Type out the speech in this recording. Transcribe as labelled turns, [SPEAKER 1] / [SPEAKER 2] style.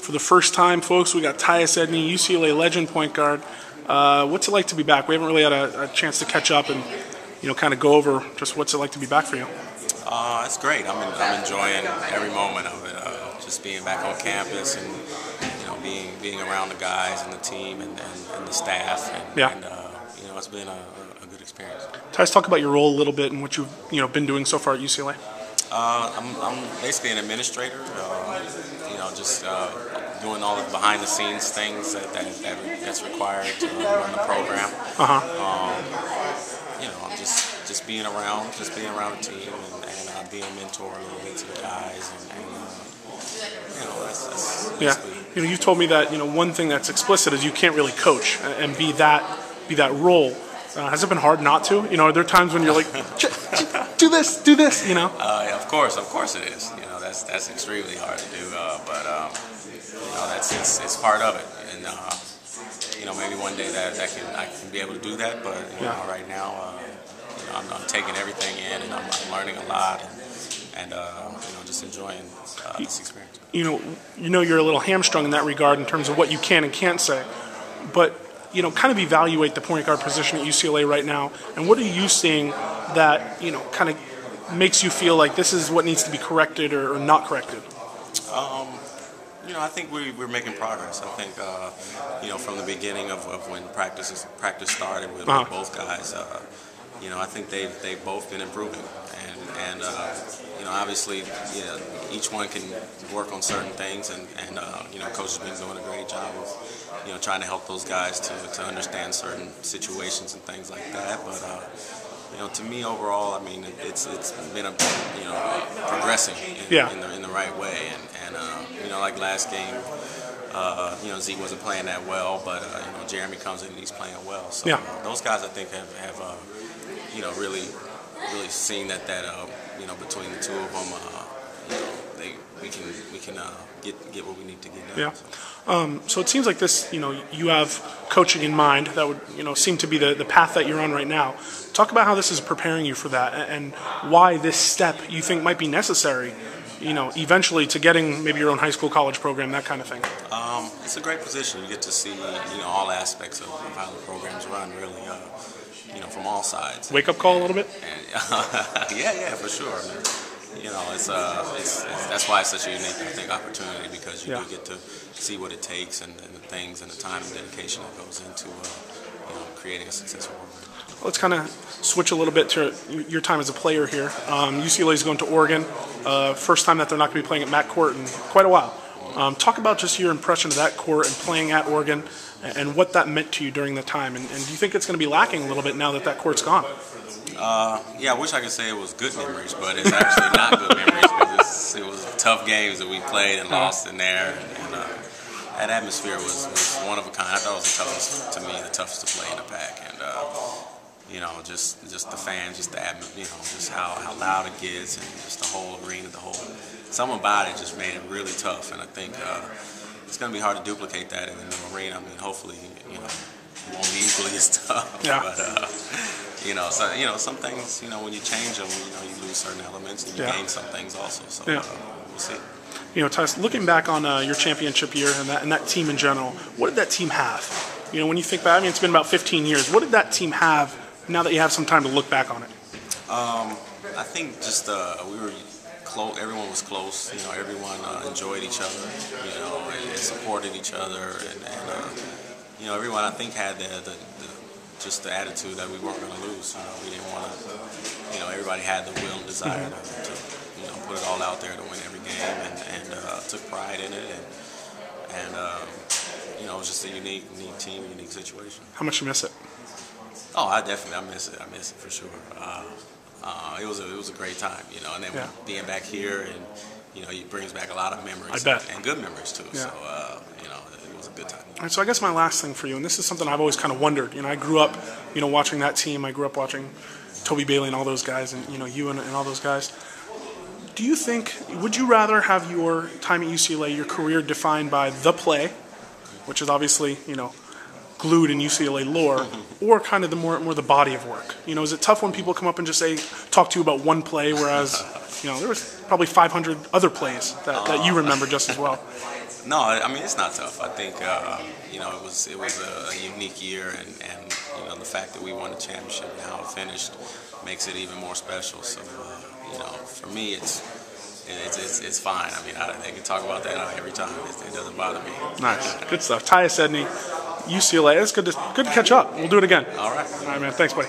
[SPEAKER 1] For the first time, folks, we got Tyus Edney, UCLA legend point guard. What's it like to be back? We haven't really had a chance to catch up and kind of go over just what's it like to be back for you.
[SPEAKER 2] It's great. I'm enjoying every moment of it. Just being back on campus and being around the guys and the team and the staff. And it's been a good experience.
[SPEAKER 1] Tyus, talk about your role a little bit and what you've been doing so far at UCLA.
[SPEAKER 2] I'm basically an administrator. Just doing all the behind-the-scenes things that's required to run the program. I'm just being around the team and being a mentor a little bit to the guys, that's basically.
[SPEAKER 1] You've told me that one thing that's explicit is you can't really coach and be that role. Has it been hard not to? Are there times when you're like, do this?
[SPEAKER 2] Yeah, of course it is. That's extremely hard to do, but it's part of it, and maybe one day I can be able to do that, but right now I'm taking everything in and I'm learning a lot and just enjoying this experience.
[SPEAKER 1] You're a little hamstrung in that regard in terms of what you can and can't say, but kind of evaluate the point guard position at UCLA right now, and what are you seeing that kind of makes you feel like this is what needs to be corrected or not corrected?
[SPEAKER 2] I think we're making progress. I think from the beginning of when practice started with both guys, I think they've both been improving, and obviously each one can work on certain things, and coach has been doing a great job of trying to help those guys to understand certain situations and things like that. But to me overall, I mean it's been progressing in the right way, and like last game, Zeke wasn't playing that well, but Jeremy comes in and he's playing well. So those guys I think have really seen that between the two of them, we can get what we need to get done.
[SPEAKER 1] Yeah. So it seems like this, you have coaching in mind. That would, seem to be the path that you're on right now. Talk about how this is preparing you for that, and why this step you think might be necessary, eventually to getting maybe your own high school, college program, that kind of thing.
[SPEAKER 2] It's a great position. You get to see, all aspects of how the programs run, really, from all sides.
[SPEAKER 1] Wake up call a little bit.
[SPEAKER 2] And, yeah, for sure. It's that's why it's such a unique, I think, opportunity, because you do get to see what it takes and the things and the time and dedication that goes into creating a successful program.
[SPEAKER 1] Let's kind of switch a little bit to your time as a player here. UCLA is going to Oregon. First time that they're not going to be playing at Matt Court in quite a while. Talk about just your impression of that court and playing at Oregon and what that meant to you during the time. And do you think it's going to be lacking a little bit now that court's gone?
[SPEAKER 2] I wish I could say it was good memories, but it's actually not good memories, because it was tough games that we played and lost in there. And that atmosphere was one of a kind. I thought it was the toughest to play in the pack. And just the fans, just the just how loud it gets, and just the whole arena, something about it just made it really tough. And I think it's going to be hard to duplicate that in the new arena. I mean, hopefully, it won't be equally as tough.
[SPEAKER 1] Yeah.
[SPEAKER 2] But some things, when you change them, you lose certain elements, and you gain some things also. So we'll see.
[SPEAKER 1] Tyus, looking back on your championship year and that team in general, what did that team have? When you think back, it's been about 15 years. What did that team have now that you have some time to look back on it?
[SPEAKER 2] I think just we were close. Everyone was close. Everyone enjoyed each other. And supported each other, and everyone I think had just the attitude that we weren't going to lose. We didn't want to. Everybody had the will and desire to put it all out there to win every game, and took pride in it, and it was just a unique team, unique situation.
[SPEAKER 1] How much you miss it?
[SPEAKER 2] Oh, I miss it. I miss it for sure. It was a great time, and then being back here, and it brings back a lot of memories.
[SPEAKER 1] I bet.
[SPEAKER 2] And good memories too. Yeah. So it was a good time.
[SPEAKER 1] All right, so I guess my last thing for you, and this is something I've always kind of wondered. I grew up, watching that team. I grew up watching Toby Bailey and all those guys, and you and all those guys. Do you think, would you rather have your time at UCLA, your career defined by the play, which is obviously, glued in UCLA lore, or kind of the more the body of work? You know, is it tough when people come up and just talk to you about one play, whereas there was probably 500 other plays that you remember just as well?
[SPEAKER 2] No, I mean it's not tough. I think it was a unique year, and the fact that we won the championship and how it finished makes it even more special. So for me, it's fine. I mean, they can talk about that every time. It doesn't bother me.
[SPEAKER 1] Nice, good stuff. Tyus Edney, UCLA. It's good to catch up. We'll do it again.
[SPEAKER 2] All right,
[SPEAKER 1] man. Thanks, buddy.